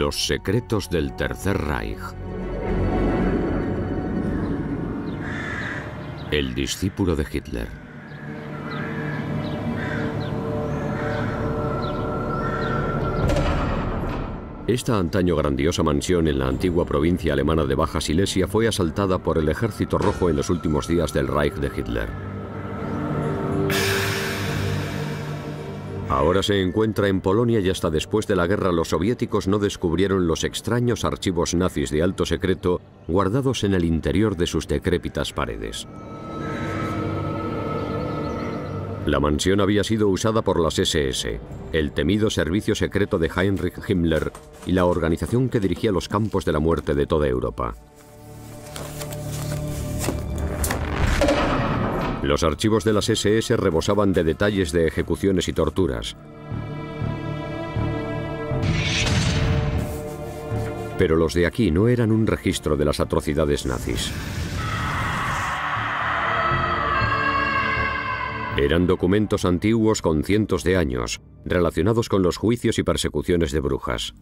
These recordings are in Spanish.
Los secretos del Tercer Reich. El discípulo de Hitler. Esta antaño grandiosa mansión en la antigua provincia alemana de Baja Silesia fue asaltada por el Ejército Rojo en los últimos días del Reich de Hitler. Ahora se encuentra en Polonia y hasta después de la guerra los soviéticos no descubrieron los extraños archivos nazis de alto secreto guardados en el interior de sus decrépitas paredes. La mansión había sido usada por las SS, el temido servicio secreto de Heinrich Himmler y la organización que dirigía los campos de la muerte de toda Europa. Los archivos de las SS rebosaban de detalles de ejecuciones y torturas. Pero los de aquí no eran un registro de las atrocidades nazis. Eran documentos antiguos con cientos de años, relacionados con los juicios y persecuciones de brujas.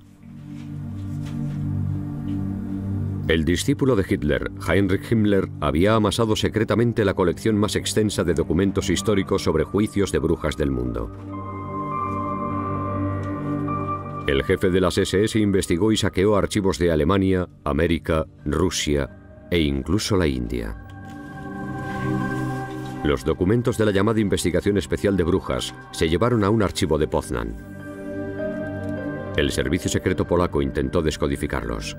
El discípulo de Hitler, Heinrich Himmler, había amasado secretamente la colección más extensa de documentos históricos sobre juicios de brujas del mundo. El jefe de las SS investigó y saqueó archivos de Alemania, América, Rusia e incluso la India. Los documentos de la llamada Investigación Especial de Brujas se llevaron a un archivo de Poznań. El servicio secreto polaco intentó descodificarlos.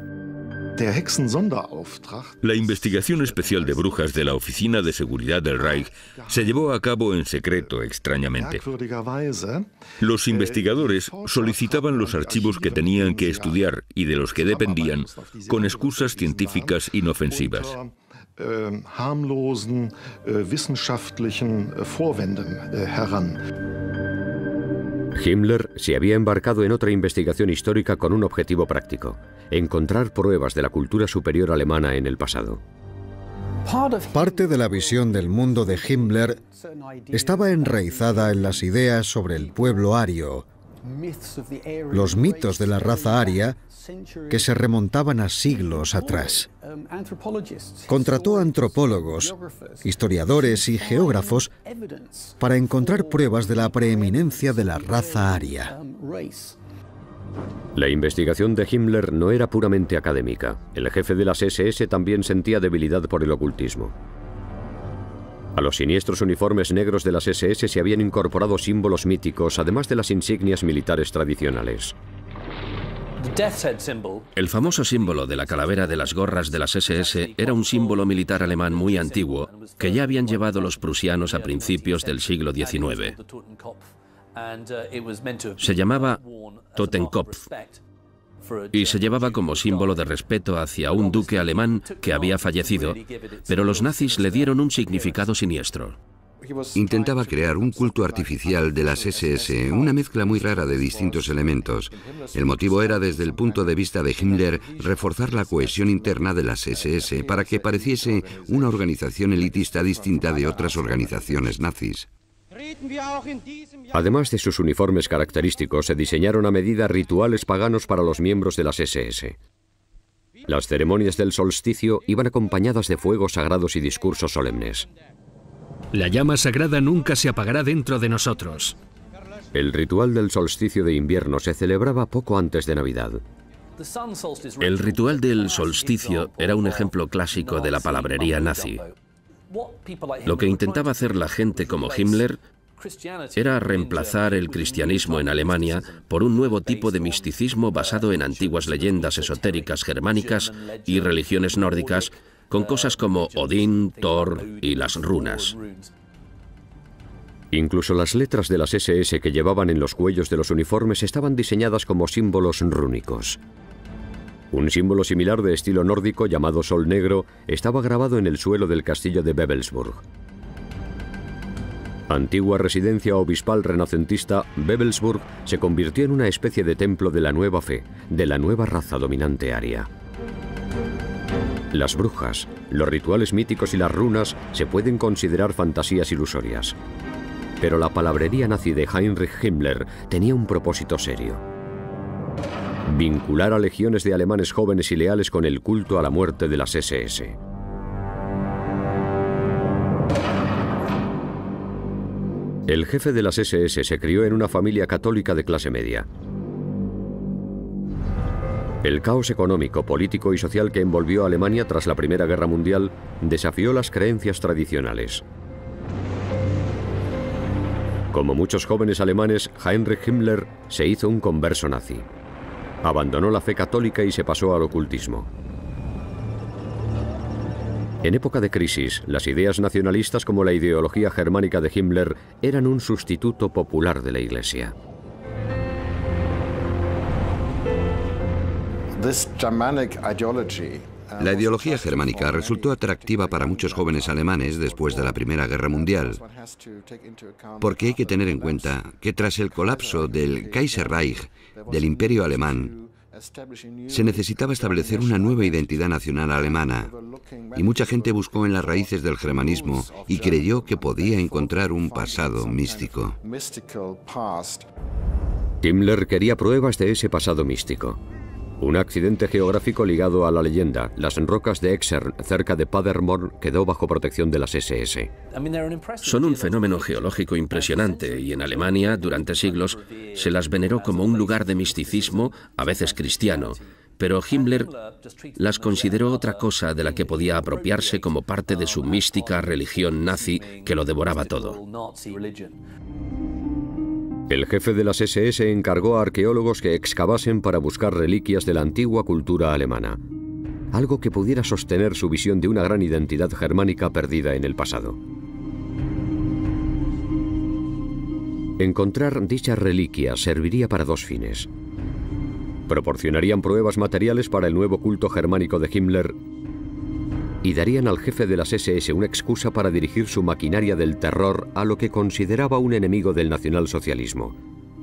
La investigación especial de brujas de la Oficina de Seguridad del Reich se llevó a cabo en secreto, extrañamente. Los investigadores solicitaban los archivos que tenían que estudiar y de los que dependían con excusas científicas inofensivas. Himmler se había embarcado en otra investigación histórica con un objetivo práctico: encontrar pruebas de la cultura superior alemana en el pasado. Parte de la visión del mundo de Himmler estaba enraizada en las ideas sobre el pueblo ario, los mitos de la raza aria que se remontaban a siglos atrás. Contrató antropólogos, historiadores y geógrafos para encontrar pruebas de la preeminencia de la raza aria. La investigación de Himmler no era puramente académica. El jefe de las SS también sentía debilidad por el ocultismo. A los siniestros uniformes negros de las SS se habían incorporado símbolos míticos, además de las insignias militares tradicionales. El famoso símbolo de la calavera de las gorras de las SS era un símbolo militar alemán muy antiguo que ya habían llevado los prusianos a principios del siglo XIX. Se llamaba Totenkopf y se llevaba como símbolo de respeto hacia un duque alemán que había fallecido, pero los nazis le dieron un significado siniestro. Intentaba crear un culto artificial de las SS, una mezcla muy rara de distintos elementos. El motivo era, desde el punto de vista de Himmler, reforzar la cohesión interna de las SS para que pareciese una organización elitista distinta de otras organizaciones nazis. Además de sus uniformes característicos, se diseñaron a medida rituales paganos para los miembros de las SS. Las ceremonias del solsticio iban acompañadas de fuegos sagrados y discursos solemnes. La llama sagrada nunca se apagará dentro de nosotros. El ritual del solsticio de invierno se celebraba poco antes de Navidad. El ritual del solsticio era un ejemplo clásico de la palabrería nazi. Lo que intentaba hacer la gente como Himmler era reemplazar el cristianismo en Alemania por un nuevo tipo de misticismo basado en antiguas leyendas esotéricas germánicas y religiones nórdicas, con cosas como Odín, Thor y las runas. Incluso las letras de las SS que llevaban en los cuellos de los uniformes estaban diseñadas como símbolos rúnicos. Un símbolo similar de estilo nórdico llamado Sol Negro estaba grabado en el suelo del castillo de Wewelsburg. Antigua residencia obispal renacentista, Wewelsburg se convirtió en una especie de templo de la nueva fe, de la nueva raza dominante aria. Las brujas, los rituales míticos y las runas se pueden considerar fantasías ilusorias. Pero la palabrería nazi de Heinrich Himmler tenía un propósito serio: vincular a legiones de alemanes jóvenes y leales con el culto a la muerte de las SS. El jefe de las SS se crió en una familia católica de clase media. El caos económico, político y social que envolvió a Alemania tras la Primera Guerra Mundial desafió las creencias tradicionales. Como muchos jóvenes alemanes, Heinrich Himmler se hizo un converso nazi. Abandonó la fe católica y se pasó al ocultismo. En época de crisis, las ideas nacionalistas como la ideología germánica de Himmler eran un sustituto popular de la Iglesia. La ideología germánica resultó atractiva para muchos jóvenes alemanes después de la Primera Guerra Mundial, porque hay que tener en cuenta que tras el colapso del Kaiserreich, del Imperio Alemán, se necesitaba establecer una nueva identidad nacional alemana, y mucha gente buscó en las raíces del germanismo y creyó que podía encontrar un pasado místico. Himmler quería pruebas de ese pasado místico. Un accidente geográfico ligado a la leyenda, las rocas de Exern, cerca de Paderborn, quedó bajo protección de las SS. Son un fenómeno geológico impresionante y en Alemania, durante siglos, se las veneró como un lugar de misticismo, a veces cristiano, pero Himmler las consideró otra cosa de la que podía apropiarse como parte de su mística religión nazi que lo devoraba todo. El jefe de las SS encargó a arqueólogos que excavasen para buscar reliquias de la antigua cultura alemana, algo que pudiera sostener su visión de una gran identidad germánica perdida en el pasado. Encontrar dichas reliquias serviría para dos fines. Proporcionarían pruebas materiales para el nuevo culto germánico de Himmler y darían al jefe de las SS una excusa para dirigir su maquinaria del terror a lo que consideraba un enemigo del nacionalsocialismo,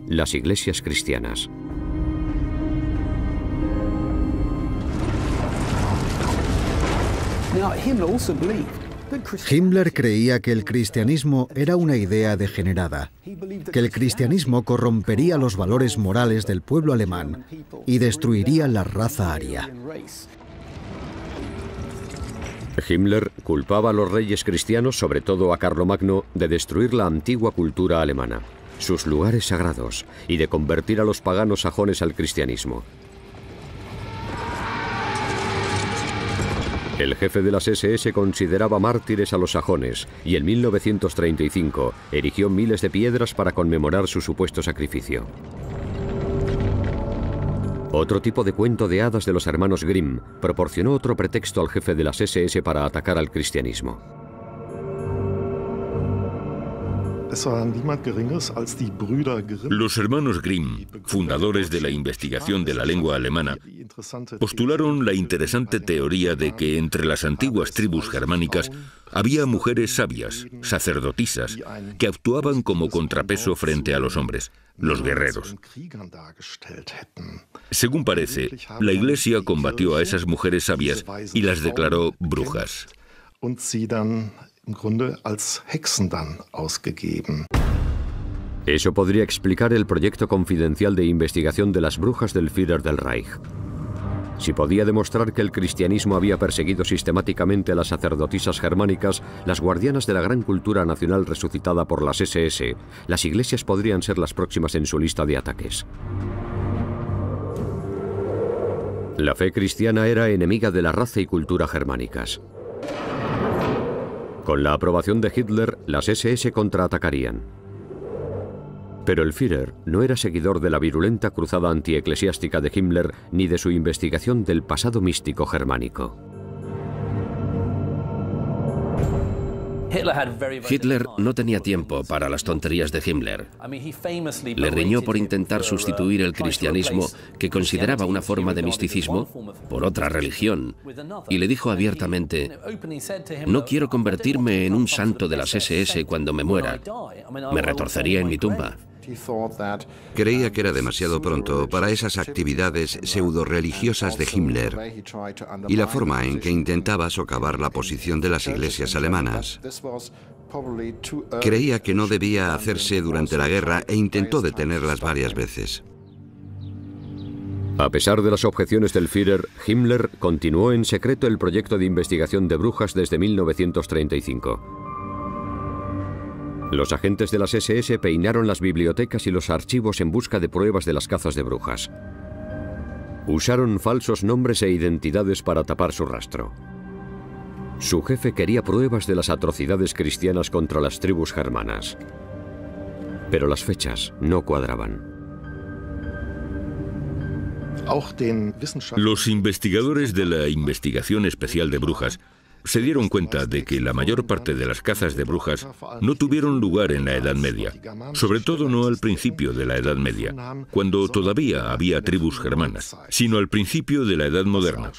las iglesias cristianas. Himmler creía que el cristianismo era una idea degenerada, que el cristianismo corrompería los valores morales del pueblo alemán y destruiría la raza aria. Himmler culpaba a los reyes cristianos, sobre todo a Carlomagno, de destruir la antigua cultura alemana, sus lugares sagrados, y de convertir a los paganos sajones al cristianismo. El jefe de las SS consideraba mártires a los sajones y en 1935 erigió miles de piedras para conmemorar su supuesto sacrificio. Otro tipo de cuento de hadas de los hermanos Grimm proporcionó otro pretexto al jefe de las SS para atacar al cristianismo. Los hermanos Grimm, fundadores de la investigación de la lengua alemana, postularon la interesante teoría de que entre las antiguas tribus germánicas había mujeres sabias, sacerdotisas, que actuaban como contrapeso frente a los hombres, los guerreros. Según parece, la Iglesia combatió a esas mujeres sabias y las declaró brujas. Eso podría explicar el proyecto confidencial de investigación de las brujas del Führer del Reich. Si podía demostrar que el cristianismo había perseguido sistemáticamente a las sacerdotisas germánicas, las guardianas de la gran cultura nacional resucitada por las SS, las iglesias podrían ser las próximas en su lista de ataques. La fe cristiana era enemiga de la raza y cultura germánicas. Con la aprobación de Hitler, las SS contraatacarían. Pero el Führer no era seguidor de la virulenta cruzada antieclesiástica de Himmler ni de su investigación del pasado místico germánico. Hitler no tenía tiempo para las tonterías de Himmler. Le riñó por intentar sustituir el cristianismo, que consideraba una forma de misticismo, por otra religión, y le dijo abiertamente: «No quiero convertirme en un santo de las SS cuando me muera. Me retorcería en mi tumba». Creía que era demasiado pronto para esas actividades pseudo-religiosas de Himmler y la forma en que intentaba socavar la posición de las iglesias alemanas. Creía que no debía hacerse durante la guerra e intentó detenerlas varias veces. A pesar de las objeciones del Führer, Himmler continuó en secreto el proyecto de investigación de brujas desde 1935. Los agentes de las SS peinaron las bibliotecas y los archivos en busca de pruebas de las cazas de brujas. Usaron falsos nombres e identidades para tapar su rastro. Su jefe quería pruebas de las atrocidades cristianas contra las tribus germanas. Pero las fechas no cuadraban. Los investigadores de la Investigación Especial de Brujas se dieron cuenta de que la mayor parte de las cazas de brujas no tuvieron lugar en la Edad Media, sobre todo no al principio de la Edad Media, cuando todavía había tribus germanas, sino al principio de la Edad Moderna,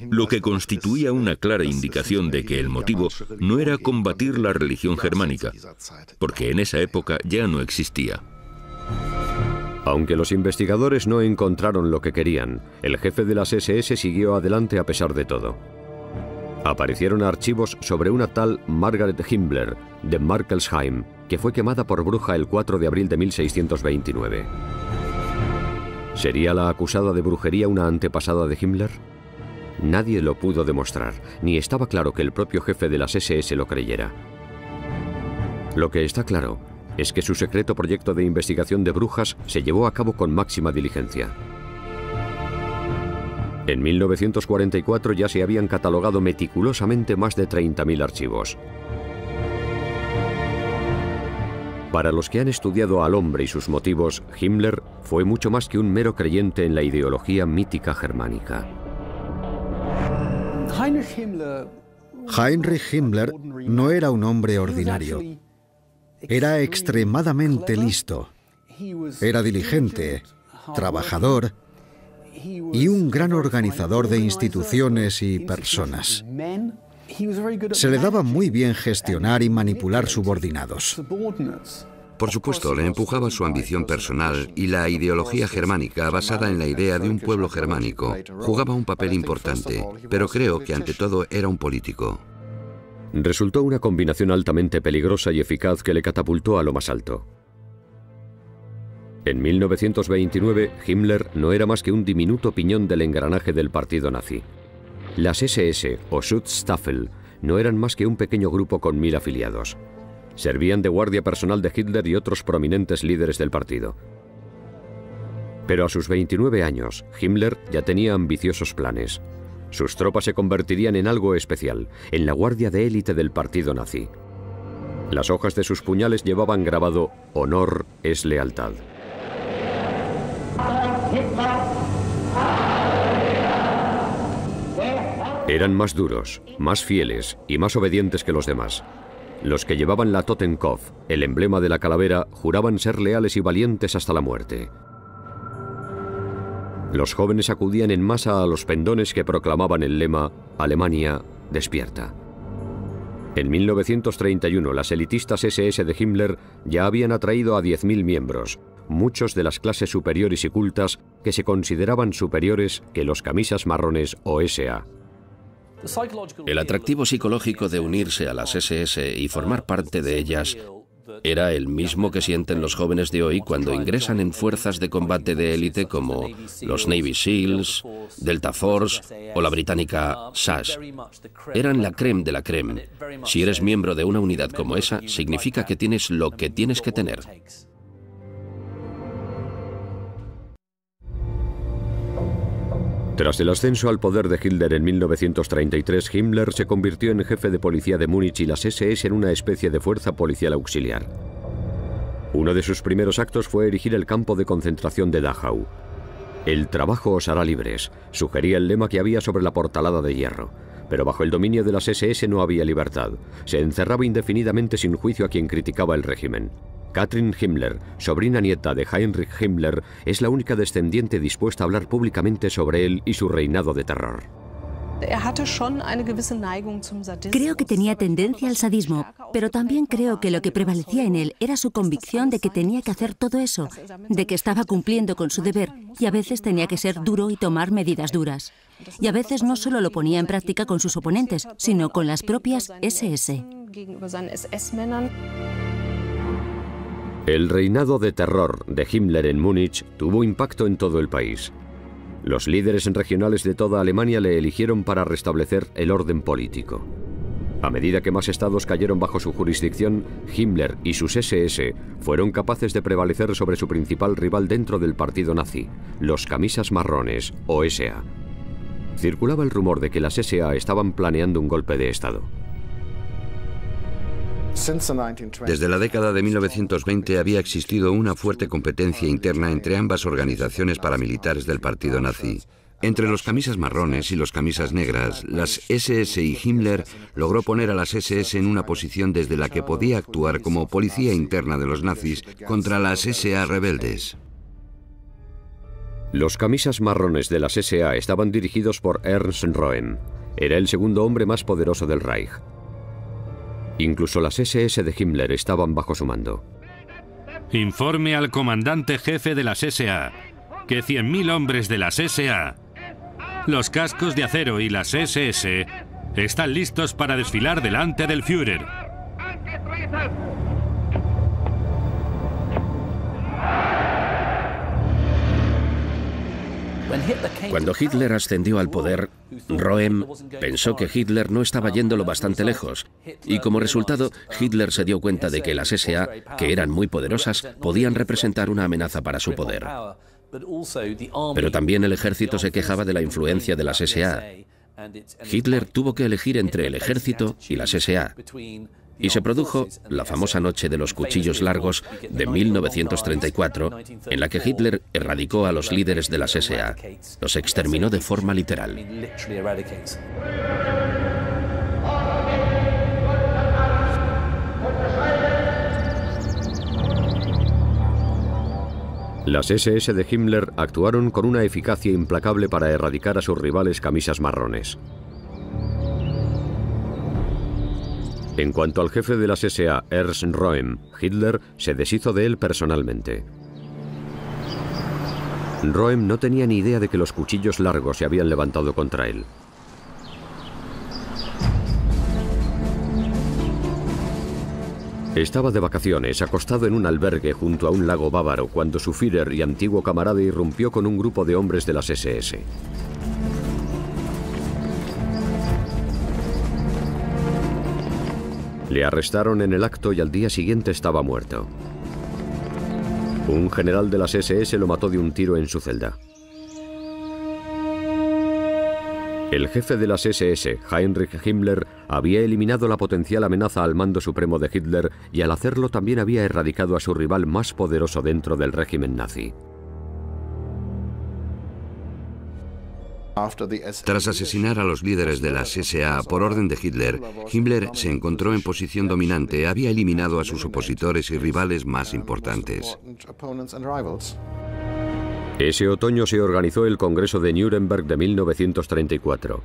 lo que constituía una clara indicación de que el motivo no era combatir la religión germánica, porque en esa época ya no existía. Aunque los investigadores no encontraron lo que querían, el jefe de las SS siguió adelante a pesar de todo. Aparecieron archivos sobre una tal Margaret Himmler, de Markelsheim, que fue quemada por bruja el 4 de abril de 1629. ¿Sería la acusada de brujería una antepasada de Himmler? Nadie lo pudo demostrar, ni estaba claro que el propio jefe de las SS lo creyera. Lo que está claro es que su secreto proyecto de investigación de brujas se llevó a cabo con máxima diligencia. En 1944 ya se habían catalogado meticulosamente más de 30.000 archivos. Para los que han estudiado al hombre y sus motivos, Himmler fue mucho más que un mero creyente en la ideología mítica germánica. Heinrich Himmler no era un hombre ordinario. Era extremadamente listo. Era diligente, trabajador y un gran organizador de instituciones y personas. Se le daba muy bien gestionar y manipular subordinados. Por supuesto, le empujaba su ambición personal y la ideología germánica basada en la idea de un pueblo germánico. Jugaba un papel importante, pero creo que ante todo era un político. Resultó una combinación altamente peligrosa y eficaz que le catapultó a lo más alto. En 1929, Himmler no era más que un diminuto piñón del engranaje del partido nazi. Las SS o Schutzstaffel no eran más que un pequeño grupo con 1000 afiliados. Servían de guardia personal de Hitler y otros prominentes líderes del partido. Pero a sus 29 años, Himmler ya tenía ambiciosos planes. Sus tropas se convertirían en algo especial, en la guardia de élite del partido nazi. Las hojas de sus puñales llevaban grabado «Honor es lealtad». Eran más duros, más fieles y más obedientes que los demás. Los que llevaban la Totenkopf, el emblema de la calavera, juraban ser leales y valientes hasta la muerte. Los jóvenes acudían en masa a los pendones que proclamaban el lema «Alemania, despierta». En 1931, las elitistas SS de Himmler ya habían atraído a 10.000 miembros, muchos de las clases superiores y cultas que se consideraban superiores que los camisas marrones o SA. El atractivo psicológico de unirse a las SS y formar parte de ellas era el mismo que sienten los jóvenes de hoy cuando ingresan en fuerzas de combate de élite como los Navy SEALs, Delta Force o la británica SAS. Eran la crème de la crème. Si eres miembro de una unidad como esa, significa que tienes lo que tienes que tener. Tras el ascenso al poder de Hitler en 1933, Himmler se convirtió en jefe de policía de Múnich y las SS en una especie de fuerza policial auxiliar. Uno de sus primeros actos fue erigir el campo de concentración de Dachau. «El trabajo os hará libres», sugería el lema que había sobre la portalada de hierro. Pero bajo el dominio de las SS no había libertad. Se encerraba indefinidamente sin juicio a quien criticaba el régimen. Katrin Himmler, sobrina nieta de Heinrich Himmler, es la única descendiente dispuesta a hablar públicamente sobre él y su reinado de terror. Creo que tenía tendencia al sadismo, pero también creo que lo que prevalecía en él era su convicción de que tenía que hacer todo eso, de que estaba cumpliendo con su deber y a veces tenía que ser duro y tomar medidas duras. Y a veces no solo lo ponía en práctica con sus oponentes, sino con las propias SS. El reinado de terror de Himmler en Múnich tuvo impacto en todo el país. Los líderes regionales de toda Alemania le eligieron para restablecer el orden político. A medida que más estados cayeron bajo su jurisdicción, Himmler y sus SS fueron capaces de prevalecer sobre su principal rival dentro del partido nazi, los camisas marrones, o SA. Circulaba el rumor de que las SA estaban planeando un golpe de Estado. Desde la década de 1920 había existido una fuerte competencia interna entre ambas organizaciones paramilitares del partido nazi. Entre los camisas marrones y los camisas negras, las SS y Himmler logró poner a las SS en una posición desde la que podía actuar como policía interna de los nazis contra las SA rebeldes. Los camisas marrones de las SA estaban dirigidos por Ernst Röhm. Era el segundo hombre más poderoso del Reich. Incluso las SS de Himmler estaban bajo su mando. Informe al comandante jefe de las SA que 100.000 hombres de las SA, los cascos de acero y las SS están listos para desfilar delante del Führer. Cuando Hitler ascendió al poder, Röhm pensó que Hitler no estaba yéndolo bastante lejos, y como resultado, Hitler se dio cuenta de que las SA, que eran muy poderosas, podían representar una amenaza para su poder. Pero también el ejército se quejaba de la influencia de las SA. Hitler tuvo que elegir entre el ejército y las SA. Y se produjo la famosa Noche de los Cuchillos Largos de 1934, en la que Hitler erradicó a los líderes de las SA. Los exterminó de forma literal. Las SS de Himmler actuaron con una eficacia implacable para erradicar a sus rivales camisas marrones. En cuanto al jefe de las SA, Ernst Röhm, Hitler se deshizo de él personalmente. Röhm no tenía ni idea de que los cuchillos largos se habían levantado contra él. Estaba de vacaciones, acostado en un albergue junto a un lago bávaro, cuando su Führer y antiguo camarada irrumpió con un grupo de hombres de las SS. Le arrestaron en el acto y al día siguiente estaba muerto. Un general de las SS lo mató de un tiro en su celda. El jefe de las SS, Heinrich Himmler, había eliminado la potencial amenaza al mando supremo de Hitler y al hacerlo también había erradicado a su rival más poderoso dentro del régimen nazi. Tras asesinar a los líderes de las SA por orden de Hitler, Himmler se encontró en posición dominante, había eliminado a sus opositores y rivales más importantes. Ese otoño se organizó el Congreso de Nuremberg de 1934.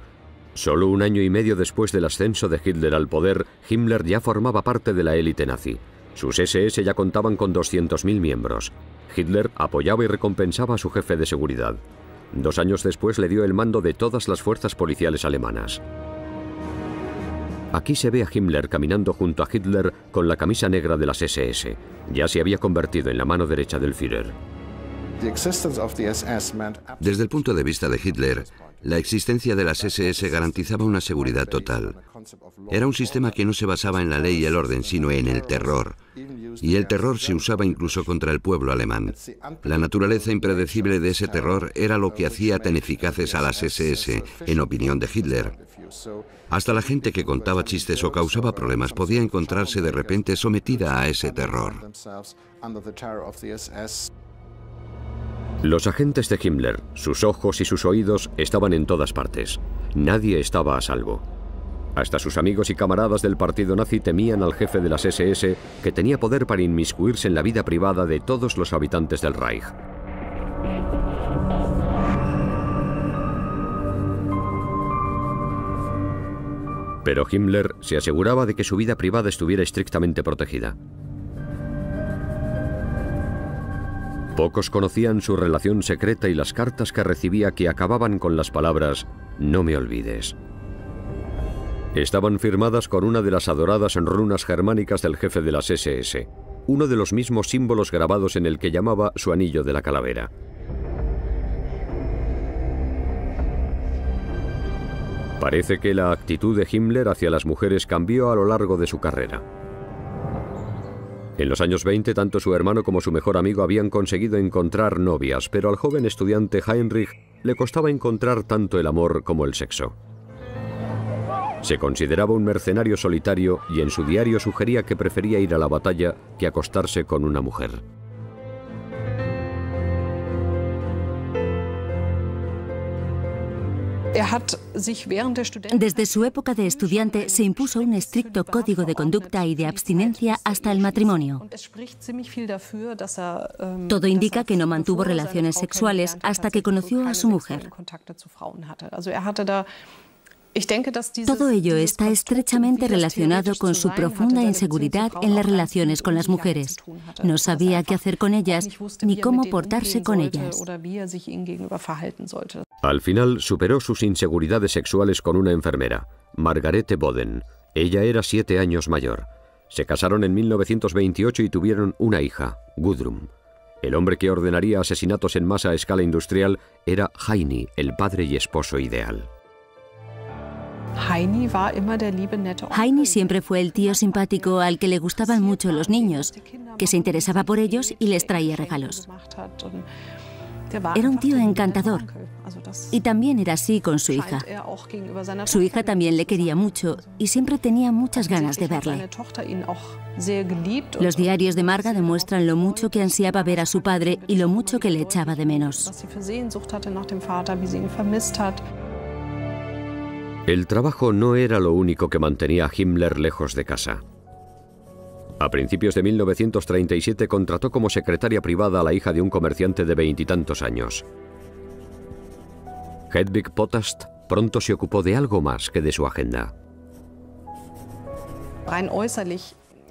Solo un año y medio después del ascenso de Hitler al poder, Himmler ya formaba parte de la élite nazi. Sus SS ya contaban con 200.000 miembros. Hitler apoyaba y recompensaba a su jefe de seguridad. 2 años después le dio el mando de todas las fuerzas policiales alemanas. Aquí se ve a Himmler caminando junto a Hitler con la camisa negra de las SS. Ya se había convertido en la mano derecha del Führer. Desde el punto de vista de Hitler, la existencia de las SS garantizaba una seguridad total. Era un sistema que no se basaba en la ley y el orden, sino en el terror. Y el terror se usaba incluso contra el pueblo alemán. La naturaleza impredecible de ese terror era lo que hacía tan eficaces a las SS, en opinión de Hitler. Hasta la gente que contaba chistes o causaba problemas podía encontrarse de repente sometida a ese terror. Los agentes de Himmler, sus ojos y sus oídos estaban en todas partes. Nadie estaba a salvo. Hasta sus amigos y camaradas del partido nazi temían al jefe de las SS, que tenía poder para inmiscuirse en la vida privada de todos los habitantes del Reich. Pero Himmler se aseguraba de que su vida privada estuviera estrictamente protegida. Pocos conocían su relación secreta y las cartas que recibía que acababan con las palabras «No me olvides». Estaban firmadas con una de las adoradas runas germánicas del jefe de las SS, uno de los mismos símbolos grabados en el que llamaba su anillo de la calavera. Parece que la actitud de Himmler hacia las mujeres cambió a lo largo de su carrera. En los años 20, tanto su hermano como su mejor amigo habían conseguido encontrar novias, pero al joven estudiante Heinrich le costaba encontrar tanto el amor como el sexo. Se consideraba un mercenario solitario y en su diario sugería que prefería ir a la batalla que acostarse con una mujer. Desde su época de estudiante se impuso un estricto código de conducta y de abstinencia hasta el matrimonio. Todo indica que no mantuvo relaciones sexuales hasta que conoció a su mujer. Todo ello está estrechamente relacionado con su profunda inseguridad en las relaciones con las mujeres. No sabía qué hacer con ellas ni cómo portarse con ellas. Al final superó sus inseguridades sexuales con una enfermera, Margarete Boden. Ella era 7 años mayor. Se casaron en 1928 y tuvieron una hija, Gudrun. El hombre que ordenaría asesinatos en masa a escala industrial era Heini, el padre y esposo ideal. Heini siempre fue el tío simpático al que le gustaban mucho los niños, que se interesaba por ellos y les traía regalos. Era un tío encantador y también era así con su hija. Su hija también le quería mucho y siempre tenía muchas ganas de verle. Los diarios de Marga demuestran lo mucho que ansiaba ver a su padre y lo mucho que le echaba de menos. El trabajo no era lo único que mantenía a Himmler lejos de casa. A principios de 1937 contrató como secretaria privada a la hija de un comerciante de 20 y tantos años. Hedwig Potast pronto se ocupó de algo más que de su agenda.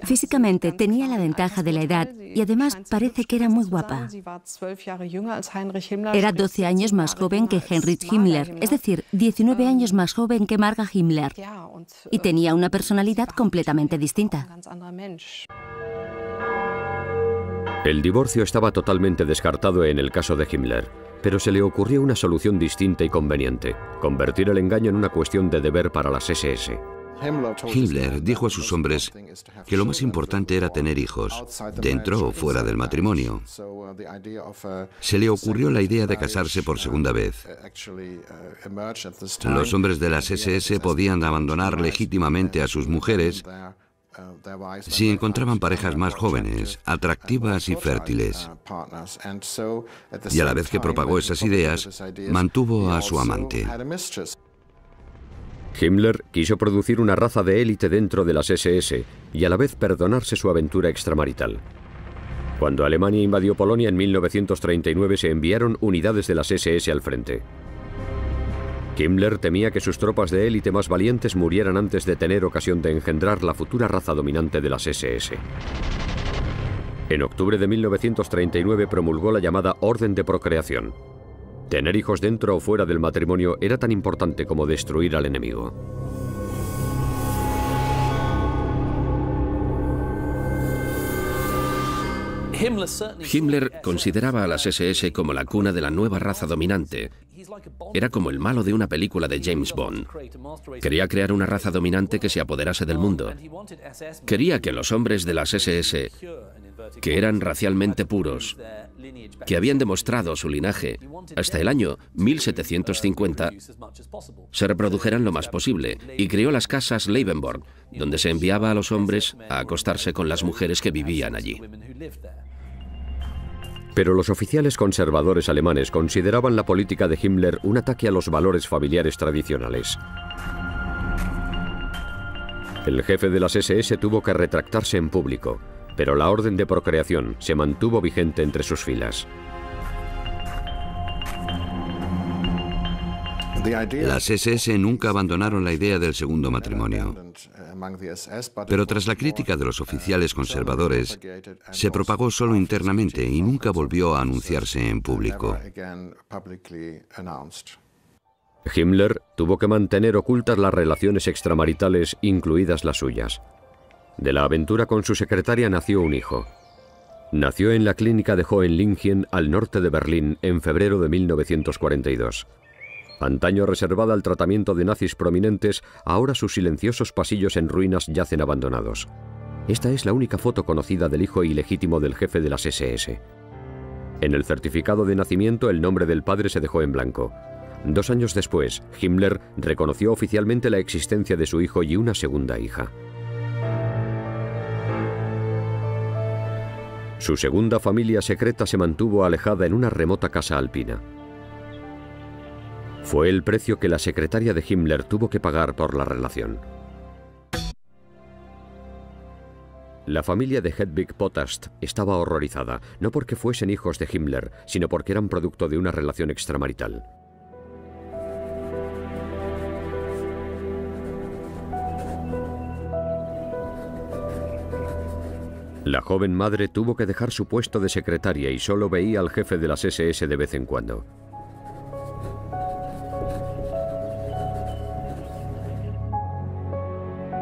Físicamente tenía la ventaja de la edad y además parece que era muy guapa. Era 12 años más joven que Heinrich Himmler, es decir, 19 años más joven que Marga Himmler, y tenía una personalidad completamente distinta. El divorcio estaba totalmente descartado en el caso de Himmler, pero se le ocurrió una solución distinta y conveniente: convertir el engaño en una cuestión de deber para las SS. Himmler dijo a sus hombres que lo más importante era tener hijos, dentro o fuera del matrimonio. Se le ocurrió la idea de casarse por segunda vez. Los hombres de las SS podían abandonar legítimamente a sus mujeres si encontraban parejas más jóvenes, atractivas y fértiles. Y a la vez que propagó esas ideas, mantuvo a su amante. Himmler quiso producir una raza de élite dentro de las SS y a la vez perdonarse su aventura extramarital. Cuando Alemania invadió Polonia en 1939 se enviaron unidades de las SS al frente. Himmler temía que sus tropas de élite más valientes murieran antes de tener ocasión de engendrar la futura raza dominante de las SS. En octubre de 1939 promulgó la llamada Orden de Procreación. Tener hijos dentro o fuera del matrimonio era tan importante como destruir al enemigo. Himmler consideraba a las SS como la cuna de la nueva raza dominante. Era como el malo de una película de James Bond. Quería crear una raza dominante que se apoderase del mundo. Quería que los hombres de las SS, que eran racialmente puros, que habían demostrado su linaje hasta el año 1750, se reprodujeran lo más posible, y creó las casas Leibenborg, donde se enviaba a los hombres a acostarse con las mujeres que vivían allí. Pero los oficiales conservadores alemanes consideraban la política de Himmler un ataque a los valores familiares tradicionales. El jefe de las SS tuvo que retractarse en público, pero la orden de procreación se mantuvo vigente entre sus filas. Las SS nunca abandonaron la idea del segundo matrimonio. Pero tras la crítica de los oficiales conservadores, se propagó solo internamente y nunca volvió a anunciarse en público. Himmler tuvo que mantener ocultas las relaciones extramaritales, incluidas las suyas. De la aventura con su secretaria nació un hijo. Nació en la clínica de Hohenlingen, al norte de Berlín, en febrero de 1942. Antaño reservada al tratamiento de nazis prominentes, ahora sus silenciosos pasillos en ruinas yacen abandonados. Esta es la única foto conocida del hijo ilegítimo del jefe de las SS. En el certificado de nacimiento el nombre del padre se dejó en blanco. 2 años después, Himmler reconoció oficialmente la existencia de su hijo y una segunda hija. Su segunda familia secreta se mantuvo alejada en una remota casa alpina. Fue el precio que la secretaria de Himmler tuvo que pagar por la relación. La familia de Hedwig Potast estaba horrorizada, no porque fuesen hijos de Himmler, sino porque eran producto de una relación extramarital. La joven madre tuvo que dejar su puesto de secretaria y solo veía al jefe de las SS de vez en cuando.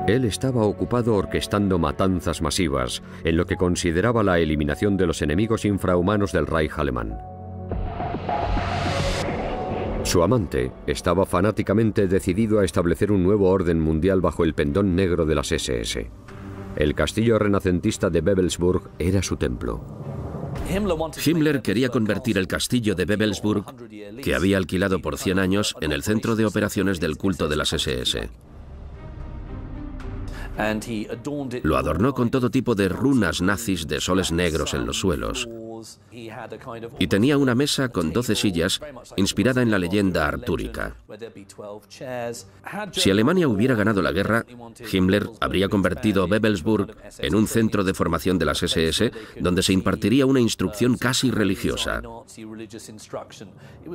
Él estaba ocupado orquestando matanzas masivas, en lo que consideraba la eliminación de los enemigos infrahumanos del Reich alemán. Su amante estaba fanáticamente decidido a establecer un nuevo orden mundial bajo el pendón negro de las SS. El castillo renacentista de Wewelsburg era su templo. Himmler quería convertir el castillo de Wewelsburg, que había alquilado por 100 años, en el centro de operaciones del culto de las SS. Lo adornó con todo tipo de runas nazis de soles negros en los suelos. Y tenía una mesa con 12 sillas inspirada en la leyenda artúrica. Si Alemania hubiera ganado la guerra, Himmler habría convertido Wewelsburg en un centro de formación de las SS donde se impartiría una instrucción casi religiosa.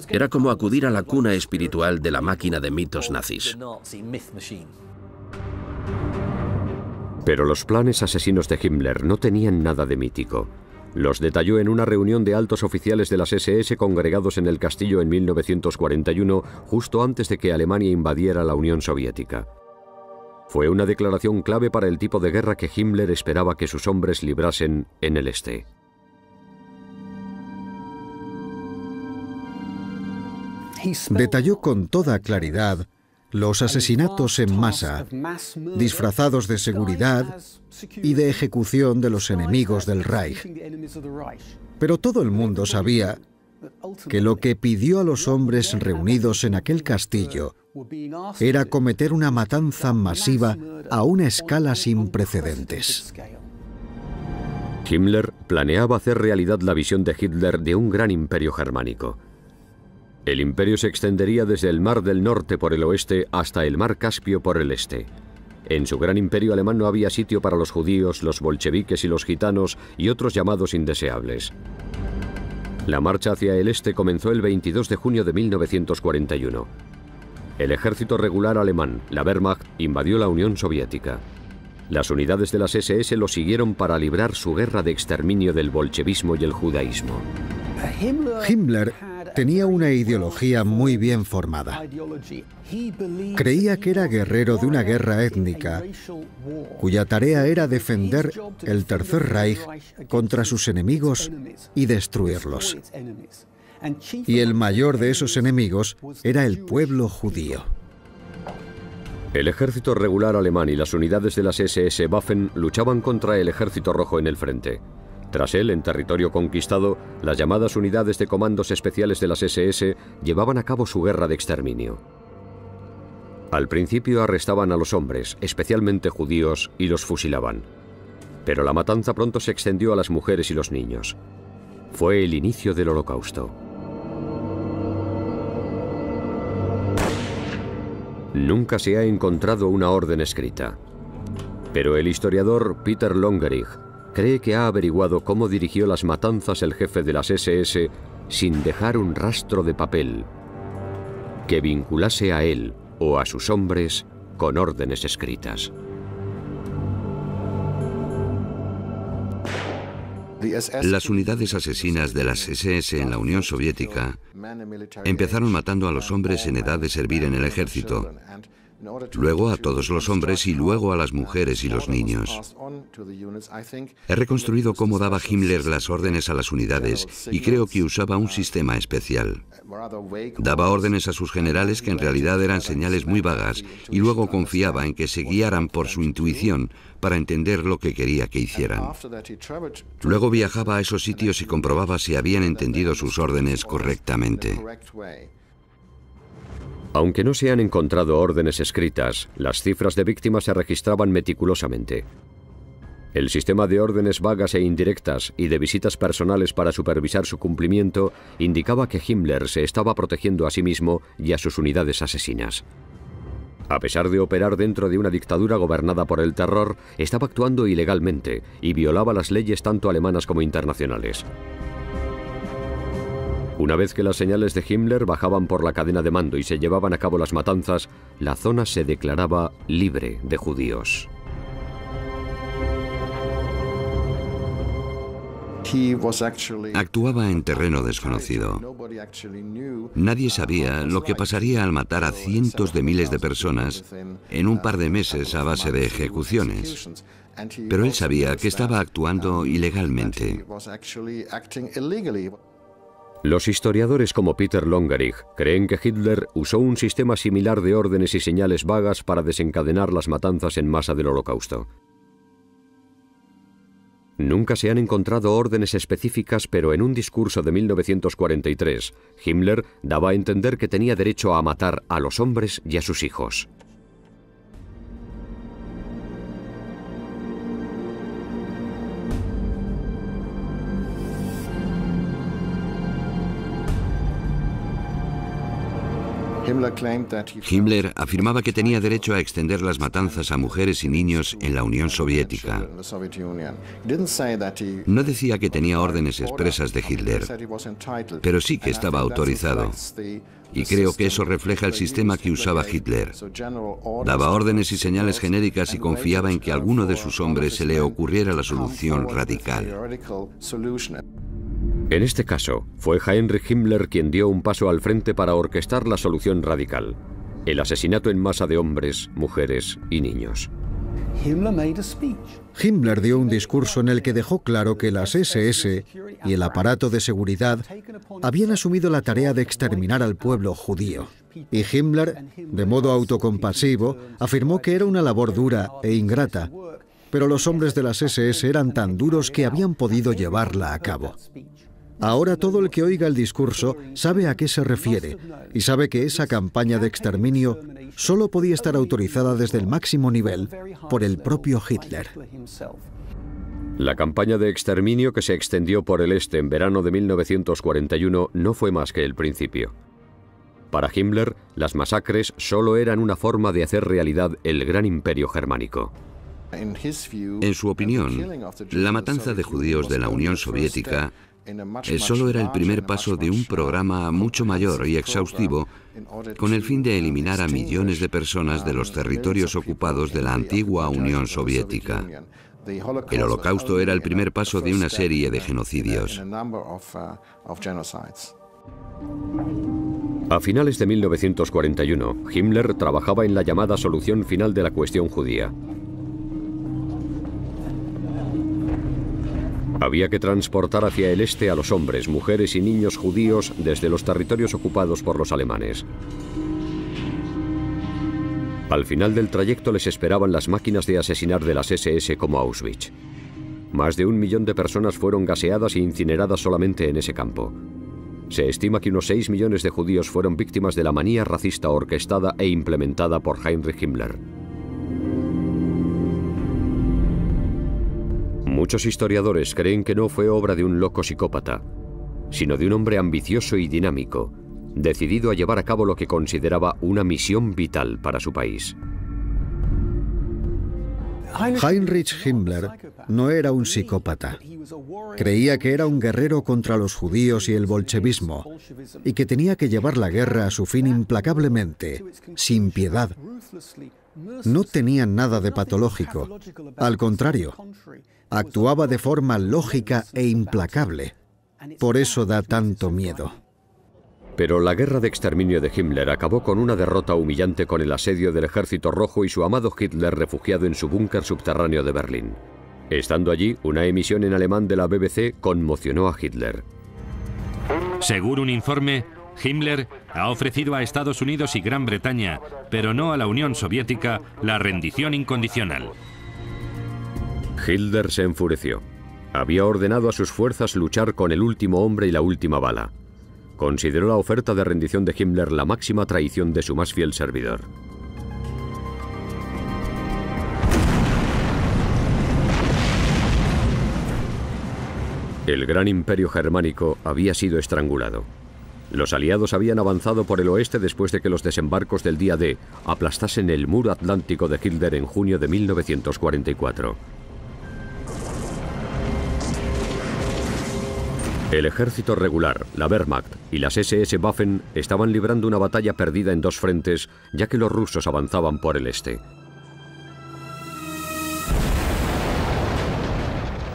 Era como acudir a la cuna espiritual de la máquina de mitos nazis. Pero los planes asesinos de Himmler no tenían nada de mítico. Los detalló en una reunión de altos oficiales de las SS congregados en el castillo en 1941, justo antes de que Alemania invadiera la Unión Soviética. Fue una declaración clave para el tipo de guerra que Himmler esperaba que sus hombres librasen en el este. Detalló con toda claridad los asesinatos en masa, disfrazados de seguridad y de ejecución de los enemigos del Reich. Pero todo el mundo sabía que lo que pidió a los hombres reunidos en aquel castillo era cometer una matanza masiva a una escala sin precedentes. Himmler planeaba hacer realidad la visión de Hitler de un gran imperio germánico. El imperio se extendería desde el Mar del Norte por el oeste hasta el Mar Caspio por el este. En su gran imperio alemán no había sitio para los judíos, los bolcheviques y los gitanos y otros llamados indeseables. La marcha hacia el este comenzó el 22 de junio de 1941. El ejército regular alemán, la Wehrmacht, invadió la Unión Soviética. Las unidades de las SS lo siguieron para librar su guerra de exterminio del bolchevismo y el judaísmo. Himmler tenía una ideología muy bien formada. Creía que era guerrero de una guerra étnica, cuya tarea era defender el Tercer Reich contra sus enemigos y destruirlos. Y el mayor de esos enemigos era el pueblo judío. El ejército regular alemán y las unidades de las SS Waffen luchaban contra el ejército rojo en el frente. Tras él, en territorio conquistado, las llamadas unidades de comandos especiales de las SS llevaban a cabo su guerra de exterminio. Al principio arrestaban a los hombres, especialmente judíos, y los fusilaban. Pero la matanza pronto se extendió a las mujeres y los niños. Fue el inicio del Holocausto. Nunca se ha encontrado una orden escrita. Pero el historiador Peter Longerich cree que ha averiguado cómo dirigió las matanzas el jefe de las SS sin dejar un rastro de papel que vinculase a él o a sus hombres con órdenes escritas. Las unidades asesinas de las SS en la Unión Soviética empezaron matando a los hombres en edad de servir en el ejército, luego a todos los hombres y luego a las mujeres y los niños. He reconstruido cómo daba Himmler las órdenes a las unidades y creo que usaba un sistema especial. Daba órdenes a sus generales que en realidad eran señales muy vagas y luego confiaba en que se guiaran por su intuición para entender lo que quería que hicieran. Luego viajaba a esos sitios y comprobaba si habían entendido sus órdenes correctamente. Aunque no se han encontrado órdenes escritas, las cifras de víctimas se registraban meticulosamente. El sistema de órdenes vagas e indirectas y de visitas personales para supervisar su cumplimiento indicaba que Himmler se estaba protegiendo a sí mismo y a sus unidades asesinas. A pesar de operar dentro de una dictadura gobernada por el terror, estaba actuando ilegalmente y violaba las leyes tanto alemanas como internacionales. Una vez que las señales de Himmler bajaban por la cadena de mando y se llevaban a cabo las matanzas, la zona se declaraba libre de judíos. Actuaba en terreno desconocido. Nadie sabía lo que pasaría al matar a cientos de miles de personas en un par de meses a base de ejecuciones. Pero él sabía que estaba actuando ilegalmente. Los historiadores como Peter Longerich creen que Hitler usó un sistema similar de órdenes y señales vagas para desencadenar las matanzas en masa del Holocausto. Nunca se han encontrado órdenes específicas, pero en un discurso de 1943, Himmler daba a entender que tenía derecho a matar a los hombres y a sus hijos. Himmler afirmaba que tenía derecho a extender las matanzas a mujeres y niños en la Unión Soviética. No decía que tenía órdenes expresas de Hitler, pero sí que estaba autorizado. Y creo que eso refleja el sistema que usaba Hitler. Daba órdenes y señales genéricas y confiaba en que a alguno de sus hombres se le ocurriera la solución radical. En este caso, fue Heinrich Himmler quien dio un paso al frente para orquestar la solución radical: el asesinato en masa de hombres, mujeres y niños. Himmler dio un discurso en el que dejó claro que las SS y el aparato de seguridad habían asumido la tarea de exterminar al pueblo judío. Y Himmler, de modo autocompasivo, afirmó que era una labor dura e ingrata, pero los hombres de las SS eran tan duros que habían podido llevarla a cabo. Ahora todo el que oiga el discurso sabe a qué se refiere y sabe que esa campaña de exterminio solo podía estar autorizada desde el máximo nivel por el propio Hitler. La campaña de exterminio que se extendió por el este en verano de 1941 no fue más que el principio. Para Himmler, las masacres solo eran una forma de hacer realidad el gran imperio germánico. En su opinión, la matanza de judíos de la Unión Soviética solo era el primer paso de un programa mucho mayor y exhaustivo con el fin de eliminar a millones de personas de los territorios ocupados de la antigua Unión Soviética. El Holocausto era el primer paso de una serie de genocidios. A finales de 1941, Himmler trabajaba en la llamada solución final de la cuestión judía. Había que transportar hacia el este a los hombres, mujeres y niños judíos desde los territorios ocupados por los alemanes. Al final del trayecto les esperaban las máquinas de asesinar de las SS como Auschwitz. Más de 1 millón de personas fueron gaseadas e incineradas solamente en ese campo. Se estima que unos 6 millones de judíos fueron víctimas de la manía racista orquestada e implementada por Heinrich Himmler. Muchos historiadores creen que no fue obra de un loco psicópata, sino de un hombre ambicioso y dinámico, decidido a llevar a cabo lo que consideraba una misión vital para su país. Heinrich Himmler no era un psicópata. Creía que era un guerrero contra los judíos y el bolchevismo, y que tenía que llevar la guerra a su fin implacablemente, sin piedad. No tenía nada de patológico. Al contrario, actuaba de forma lógica e implacable. Por eso da tanto miedo. Pero la guerra de exterminio de Himmler acabó con una derrota humillante con el asedio del Ejército Rojo y su amado Hitler refugiado en su búnker subterráneo de Berlín. Estando allí, una emisión en alemán de la BBC conmocionó a Hitler. Según un informe, Himmler ha ofrecido a Estados Unidos y Gran Bretaña, pero no a la Unión Soviética, la rendición incondicional. Hitler se enfureció. Había ordenado a sus fuerzas luchar con el último hombre y la última bala. Consideró la oferta de rendición de Himmler la máxima traición de su más fiel servidor. El gran imperio germánico había sido estrangulado. Los aliados habían avanzado por el oeste después de que los desembarcos del día D aplastasen el muro atlántico de Hitler en junio de 1944. El ejército regular, la Wehrmacht y las SS Waffen estaban librando una batalla perdida en dos frentes, ya que los rusos avanzaban por el este.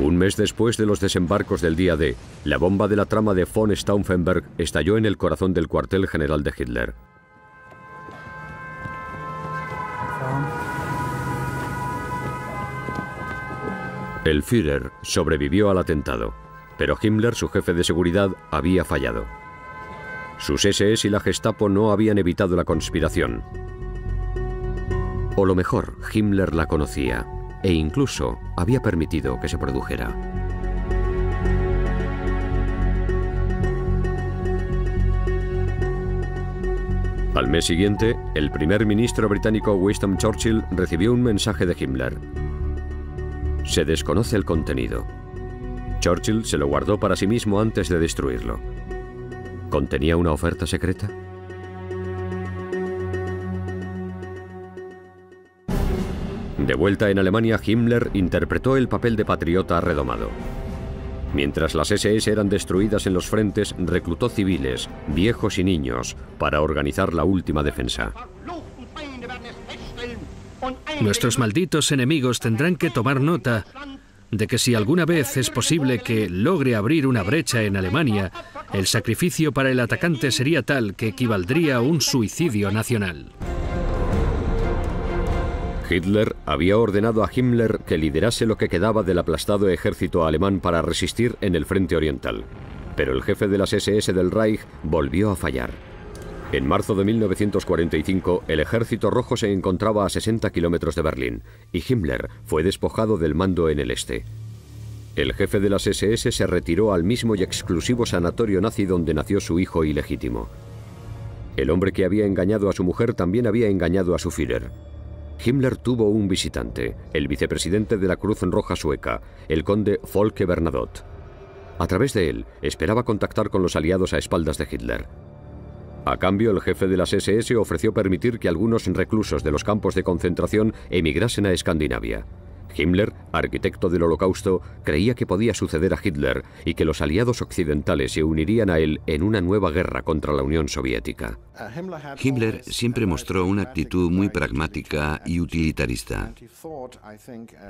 Un mes después de los desembarcos del día D, la bomba de la trama de von Stauffenberg estalló en el corazón del cuartel general de Hitler. El Führer sobrevivió al atentado, pero Himmler, su jefe de seguridad, había fallado. Sus SS y la Gestapo no habían evitado la conspiración. O lo mejor, Himmler la conocía e incluso había permitido que se produjera. Al mes siguiente, el primer ministro británico Winston Churchill recibió un mensaje de Himmler. Se desconoce el contenido. Churchill se lo guardó para sí mismo antes de destruirlo. ¿Contenía una oferta secreta? De vuelta en Alemania, Himmler interpretó el papel de patriota redomado. Mientras las SS eran destruidas en los frentes, reclutó civiles, viejos y niños, para organizar la última defensa. Nuestros malditos enemigos tendrán que tomar nota de que si alguna vez es posible que logre abrir una brecha en Alemania, el sacrificio para el atacante sería tal que equivaldría a un suicidio nacional. Hitler había ordenado a Himmler que liderase lo que quedaba del aplastado ejército alemán para resistir en el frente oriental. Pero el jefe de las SS del Reich volvió a fallar. En marzo de 1945, el Ejército Rojo se encontraba a 60 kilómetros de Berlín y Himmler fue despojado del mando en el este. El jefe de las SS se retiró al mismo y exclusivo sanatorio nazi donde nació su hijo ilegítimo. El hombre que había engañado a su mujer también había engañado a su Führer. Himmler tuvo un visitante, el vicepresidente de la Cruz Roja sueca, el conde Folke Bernadotte. A través de él, esperaba contactar con los aliados a espaldas de Hitler. A cambio, el jefe de las SS ofreció permitir que algunos reclusos de los campos de concentración emigrasen a Escandinavia. Himmler, arquitecto del Holocausto, creía que podía suceder a Hitler y que los aliados occidentales se unirían a él en una nueva guerra contra la Unión Soviética. Himmler siempre mostró una actitud muy pragmática y utilitarista.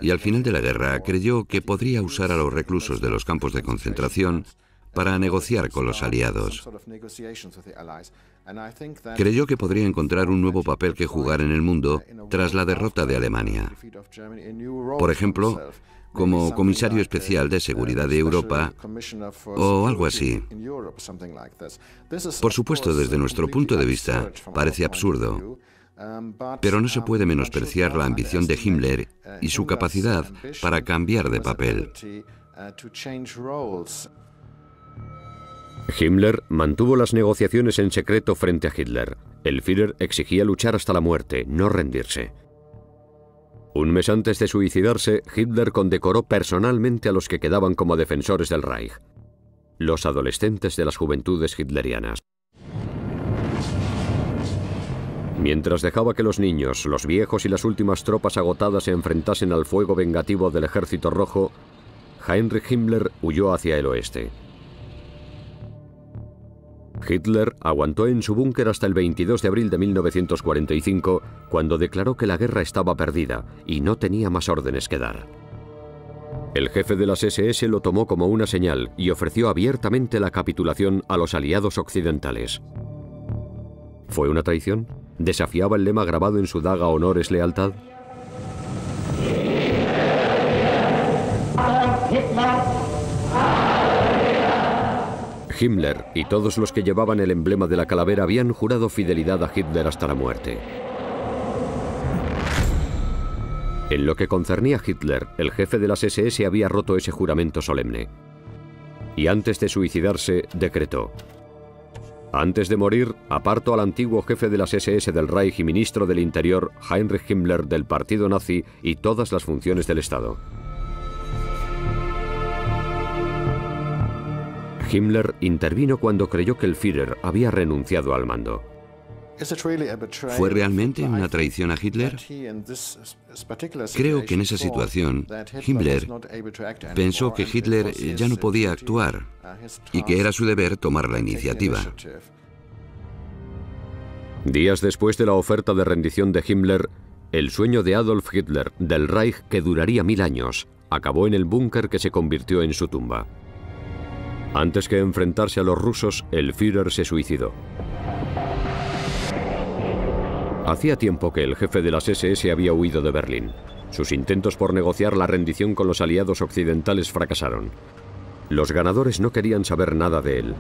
Y al final de la guerra creyó que podría usar a los reclusos de los campos de concentración para negociar con los aliados. Creyó que podría encontrar un nuevo papel que jugar en el mundo tras la derrota de Alemania. Por ejemplo, como comisario especial de seguridad de Europa o algo así. Por supuesto, desde nuestro punto de vista, parece absurdo, pero no se puede menospreciar la ambición de Himmler y su capacidad para cambiar de papel. Himmler mantuvo las negociaciones en secreto frente a Hitler. El Führer exigía luchar hasta la muerte, no rendirse. Un mes antes de suicidarse, Hitler condecoró personalmente a los que quedaban como defensores del Reich, los adolescentes de las juventudes hitlerianas. Mientras dejaba que los niños, los viejos y las últimas tropas agotadas se enfrentasen al fuego vengativo del Ejército Rojo, Heinrich Himmler huyó hacia el oeste. Hitler aguantó en su búnker hasta el 22 de abril de 1945, cuando declaró que la guerra estaba perdida y no tenía más órdenes que dar. El jefe de las SS lo tomó como una señal y ofreció abiertamente la capitulación a los aliados occidentales. ¿Fue una traición? ¿Desafiaba el lema grabado en su daga "Honor es lealtad"? Himmler y todos los que llevaban el emblema de la calavera habían jurado fidelidad a Hitler hasta la muerte. En lo que concernía a Hitler, el jefe de las SS había roto ese juramento solemne. Y antes de suicidarse, decretó: antes de morir, aparto al antiguo jefe de las SS del Reich y ministro del Interior, Heinrich Himmler, del partido nazi y todas las funciones del Estado. Himmler intervino cuando creyó que el Führer había renunciado al mando. ¿Fue realmente una traición a Hitler? Creo que en esa situación, Himmler pensó que Hitler ya no podía actuar y que era su deber tomar la iniciativa. Días después de la oferta de rendición de Himmler, el sueño de Adolf Hitler del Reich, que duraría 1000 años, acabó en el búnker que se convirtió en su tumba. Antes que enfrentarse a los rusos, el Führer se suicidó. Hacía tiempo que el jefe de las SS había huido de Berlín. Sus intentos por negociar la rendición con los aliados occidentales fracasaron. Los ganadores no querían saber nada de él.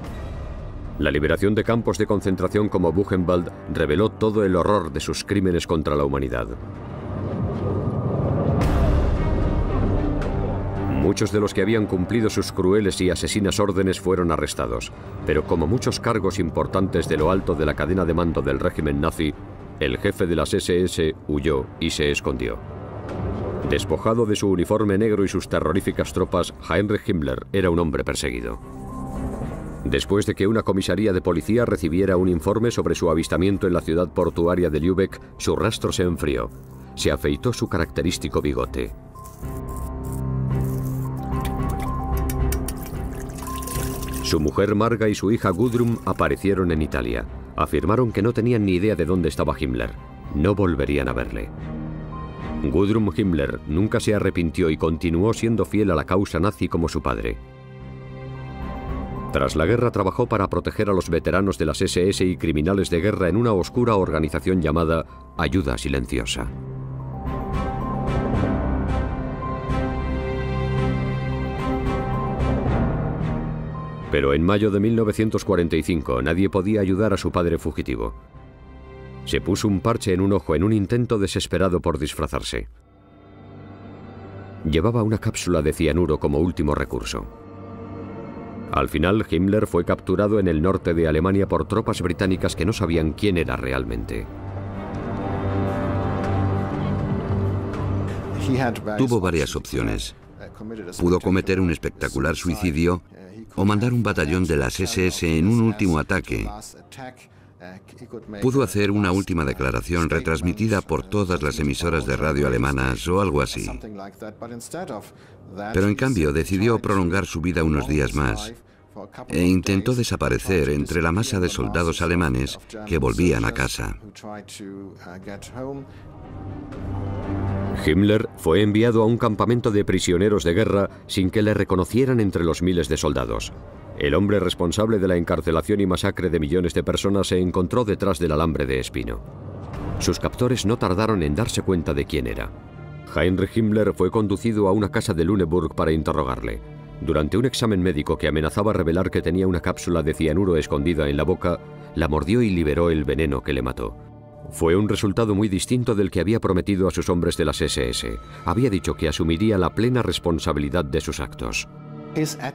La liberación de campos de concentración como Buchenwald reveló todo el horror de sus crímenes contra la humanidad. Muchos de los que habían cumplido sus crueles y asesinas órdenes fueron arrestados, pero como muchos cargos importantes de lo alto de la cadena de mando del régimen nazi, el jefe de las SS huyó y se escondió. Despojado de su uniforme negro y sus terroríficas tropas, Heinrich Himmler era un hombre perseguido. Después de que una comisaría de policía recibiera un informe sobre su avistamiento en la ciudad portuaria de Lübeck, su rastro se enfrió. Se afeitó su característico bigote. Su mujer Marga y su hija Gudrun aparecieron en Italia. Afirmaron que no tenían ni idea de dónde estaba Himmler. No volverían a verle. Gudrun Himmler nunca se arrepintió y continuó siendo fiel a la causa nazi como su padre. Tras la guerra trabajó para proteger a los veteranos de las SS y criminales de guerra en una oscura organización llamada Ayuda Silenciosa. Pero en mayo de 1945 nadie podía ayudar a su padre fugitivo. Se puso un parche en un ojo en un intento desesperado por disfrazarse. Llevaba una cápsula de cianuro como último recurso. Al final, Himmler fue capturado en el norte de Alemania por tropas británicas que no sabían quién era realmente. Tuvo varias opciones. Pudo cometer un espectacular suicidio o mandar un batallón de las SS en un último ataque. Pudo hacer una última declaración retransmitida por todas las emisoras de radio alemanas o algo así. Pero en cambio decidió prolongar su vida unos días más e intentó desaparecer entre la masa de soldados alemanes que volvían a casa. Himmler fue enviado a un campamento de prisioneros de guerra sin que le reconocieran entre los miles de soldados. El hombre responsable de la encarcelación y masacre de millones de personas se encontró detrás del alambre de espino. Sus captores no tardaron en darse cuenta de quién era. Heinrich Himmler fue conducido a una casa de Lüneburg para interrogarle. Durante un examen médico que amenazaba revelar que tenía una cápsula de cianuro escondida en la boca, la mordió y liberó el veneno que le mató. Fue un resultado muy distinto del que había prometido a sus hombres de las SS. Había dicho que asumiría la plena responsabilidad de sus actos.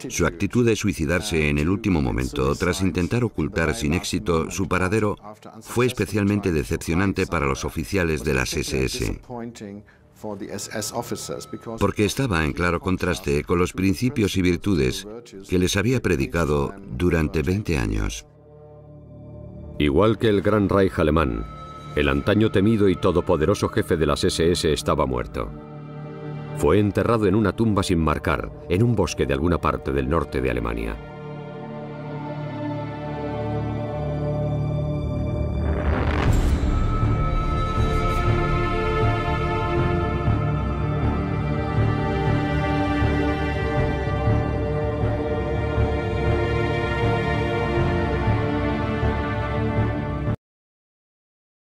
Su actitud de suicidarse en el último momento, tras intentar ocultar sin éxito su paradero, fue especialmente decepcionante para los oficiales de las SS, porque estaba en claro contraste con los principios y virtudes que les había predicado durante 20 años. Igual que el Gran Reich alemán, el antaño temido y todopoderoso jefe de las SS estaba muerto. Fue enterrado en una tumba sin marcar, en un bosque de alguna parte del norte de Alemania.